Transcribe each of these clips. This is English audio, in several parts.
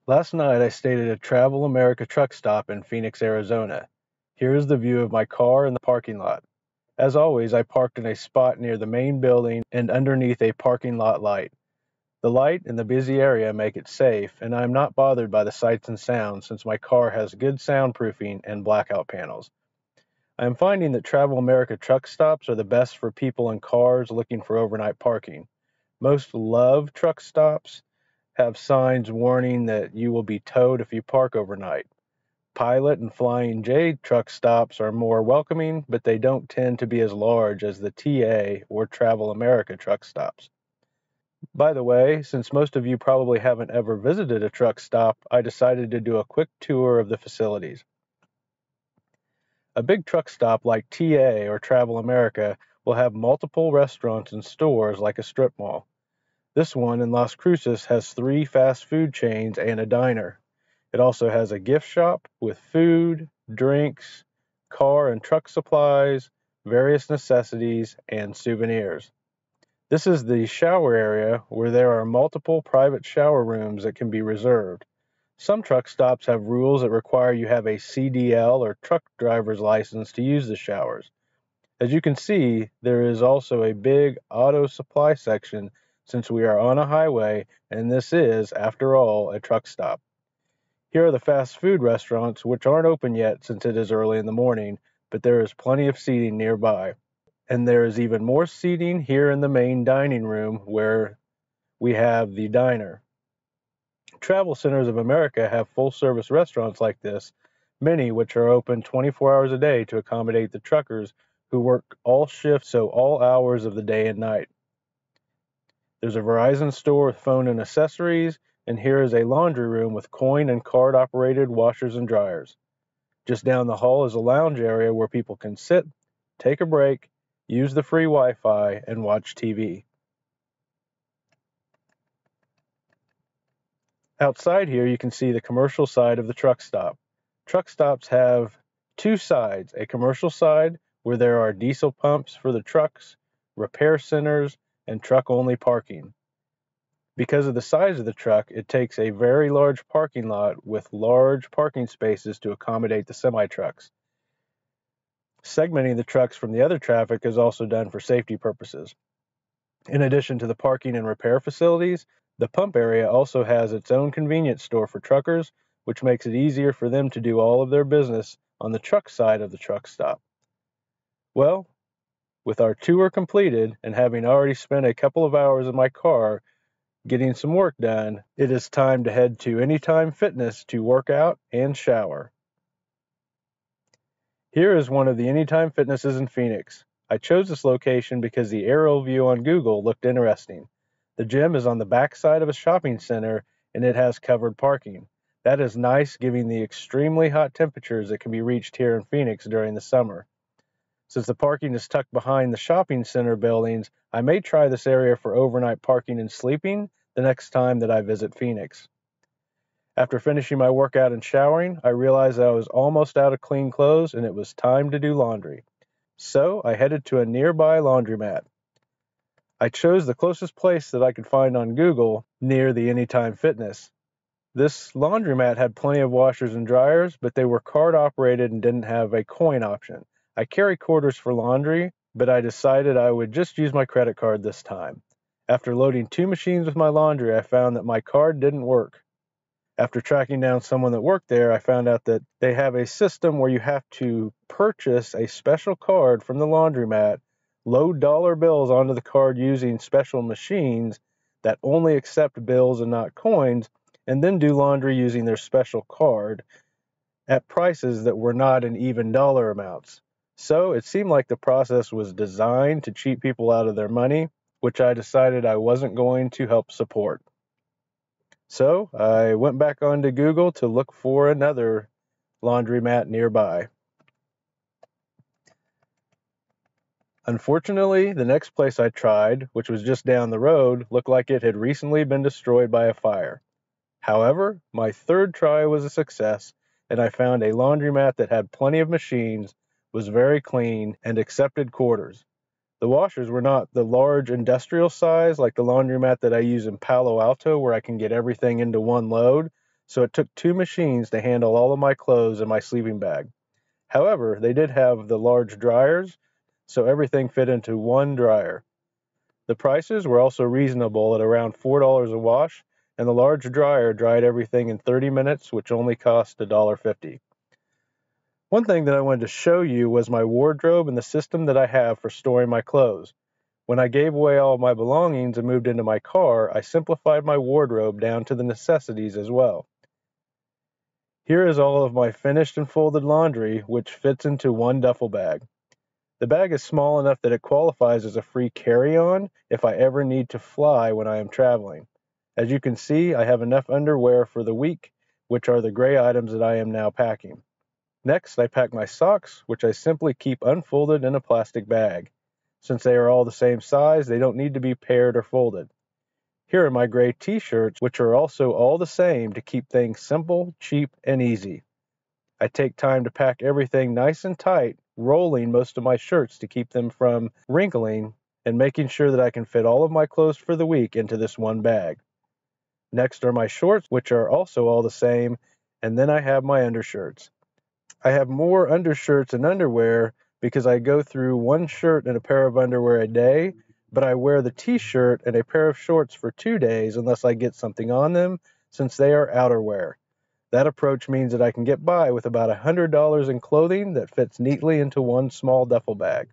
Last night I stayed at a Travel America truck stop in Phoenix, Arizona. Here is the view of my car in the parking lot. As always, I parked in a spot near the main building and underneath a parking lot light. The light and the busy area make it safe, and I am not bothered by the sights and sounds since my car has good soundproofing and blackout panels. I am finding that Travel America truck stops are the best for people in cars looking for overnight parking. Most love truck stops have signs warning that you will be towed if you park overnight. Pilot and Flying J truck stops are more welcoming, but they don't tend to be as large as the TA or Travel America truck stops. By the way, since most of you probably haven't ever visited a truck stop, I decided to do a quick tour of the facilities. A big truck stop like TA or Travel America will have multiple restaurants and stores like a strip mall. This one in Las Cruces has 3 fast food chains and a diner. It also has a gift shop with food, drinks, car and truck supplies, various necessities, and souvenirs. This is the shower area where there are multiple private shower rooms that can be reserved. Some truck stops have rules that require you have a CDL or truck driver's license to use the showers. As you can see, there is also a big auto supply section since we are on a highway and this is, after all, a truck stop. Here are the fast food restaurants, which aren't open yet since it is early in the morning, but there is plenty of seating nearby. And there is even more seating here in the main dining room where we have the diner. Travel Centers of America have full-service restaurants like this, many which are open 24 hours a day to accommodate the truckers who work all shifts, so all hours of the day and night. There's a Verizon store with phone and accessories, and here is a laundry room with coin and card-operated washers and dryers. Just down the hall is a lounge area where people can sit, take a break, use the free Wi-Fi, and watch TV. Outside here, you can see the commercial side of the truck stop. Truck stops have 2 sides, a commercial side where there are diesel pumps for the trucks, repair centers, and truck-only parking. Because of the size of the truck, it takes a very large parking lot with large parking spaces to accommodate the semi-trucks. Segmenting the trucks from the other traffic is also done for safety purposes. In addition to the parking and repair facilities, the pump area also has its own convenience store for truckers, which makes it easier for them to do all of their business on the truck side of the truck stop. Well, with our tour completed and having already spent a couple of hours in my car getting some work done, it is time to head to Anytime Fitness to work out and shower. Here is one of the Anytime Fitnesses in Phoenix. I chose this location because the aerial view on Google looked interesting. The gym is on the back side of a shopping center and it has covered parking. That is nice given the extremely hot temperatures that can be reached here in Phoenix during the summer. Since the parking is tucked behind the shopping center buildings, I may try this area for overnight parking and sleeping the next time that I visit Phoenix. After finishing my workout and showering, I realized that I was almost out of clean clothes and it was time to do laundry. So I headed to a nearby laundromat. I chose the closest place that I could find on Google near the Anytime Fitness. This laundromat had plenty of washers and dryers, but they were card operated and didn't have a coin option. I carry quarters for laundry, but I decided I would just use my credit card this time. After loading 2 machines with my laundry, I found that my card didn't work. After tracking down someone that worked there, I found out that they have a system where you have to purchase a special card from the laundromat, load dollar bills onto the card using special machines that only accept bills and not coins, and then do laundry using their special card at prices that were not in even dollar amounts. So it seemed like the process was designed to cheat people out of their money, which I decided I wasn't going to help support. So I went back onto Google to look for another laundromat nearby. Unfortunately, the next place I tried, which was just down the road, looked like it had recently been destroyed by a fire. However, my third try was a success, and I found a laundromat that had plenty of machines, was very clean, and accepted quarters. The washers were not the large industrial size like the laundromat that I use in Palo Alto where I can get everything into one load, so it took 2 machines to handle all of my clothes in my sleeping bag. However, they did have the large dryers, so everything fit into one dryer. The prices were also reasonable at around $4 a wash, and the large dryer dried everything in 30 minutes, which only cost $1.50. One thing that I wanted to show you was my wardrobe and the system that I have for storing my clothes. When I gave away all of my belongings and moved into my car, I simplified my wardrobe down to the necessities as well. Here is all of my finished and folded laundry, which fits into one duffel bag. The bag is small enough that it qualifies as a free carry-on if I ever need to fly when I am traveling. As you can see, I have enough underwear for the week, which are the gray items that I am now packing. Next, I pack my socks, which I simply keep unfolded in a plastic bag. Since they are all the same size, they don't need to be paired or folded. Here are my gray t-shirts, which are also all the same to keep things simple, cheap, and easy. I take time to pack everything nice and tight, rolling most of my shirts to keep them from wrinkling and making sure that I can fit all of my clothes for the week into this one bag. Next are my shorts, which are also all the same, and then I have my undershirts. I have more undershirts and underwear because I go through one shirt and a pair of underwear a day, but I wear the t-shirt and a pair of shorts for 2 days unless I get something on them, since they are outerwear. That approach means that I can get by with about $100 in clothing that fits neatly into one small duffel bag.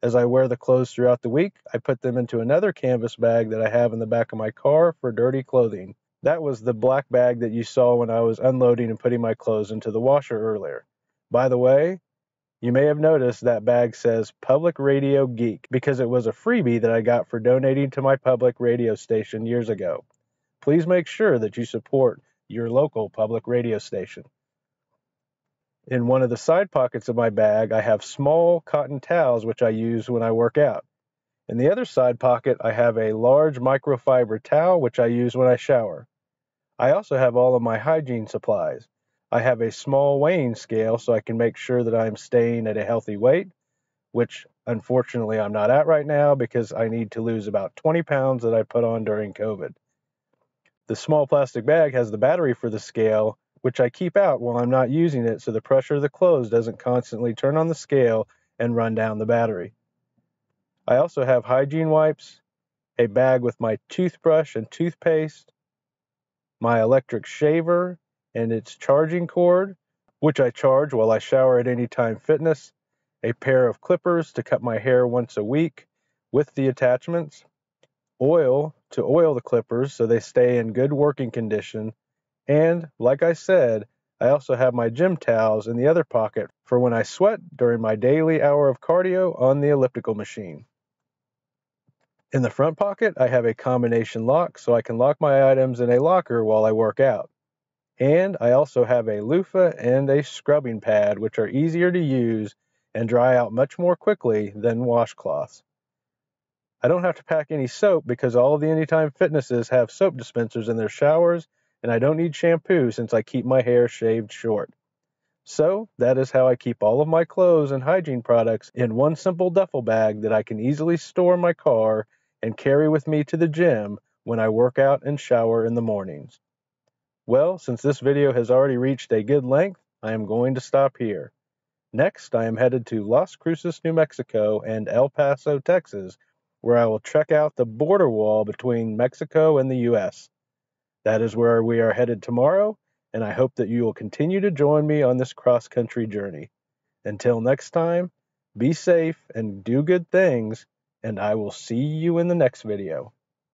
As I wear the clothes throughout the week, I put them into another canvas bag that I have in the back of my car for dirty clothing. That was the black bag that you saw when I was unloading and putting my clothes into the washer earlier. By the way, you may have noticed that bag says Public Radio Geek because it was a freebie that I got for donating to my public radio station years ago. Please make sure that you support your local public radio station. In one of the side pockets of my bag, I have small cotton towels which I use when I work out. In the other side pocket, I have a large microfiber towel which I use when I shower. I also have all of my hygiene supplies. I have a small weighing scale so I can make sure that I'm staying at a healthy weight, which unfortunately I'm not at right now because I need to lose about 20 pounds that I put on during COVID. The small plastic bag has the battery for the scale, which I keep out while I'm not using it so the pressure of the clothes doesn't constantly turn on the scale and run down the battery. I also have hygiene wipes, a bag with my toothbrush and toothpaste, my electric shaver and its charging cord, which I charge while I shower at Anytime Fitness, a pair of clippers to cut my hair once a week with the attachments, oil to oil the clippers so they stay in good working condition, and, like I said, I also have my gym towels in the other pocket for when I sweat during my daily hour of cardio on the elliptical machine. In the front pocket, I have a combination lock so I can lock my items in a locker while I work out. And I also have a loofah and a scrubbing pad, which are easier to use and dry out much more quickly than washcloths. I don't have to pack any soap because all of the Anytime Fitnesses have soap dispensers in their showers, and I don't need shampoo since I keep my hair shaved short. So that is how I keep all of my clothes and hygiene products in one simple duffel bag that I can easily store in my car and carry with me to the gym when I work out and shower in the mornings. Well, since this video has already reached a good length, I am going to stop here. Next, I am headed to Las Cruces, New Mexico and El Paso, Texas, where I will check out the border wall between Mexico and the U.S. That is where we are headed tomorrow, and I hope that you will continue to join me on this cross-country journey. Until next time, be safe and do good things, and I will see you in the next video.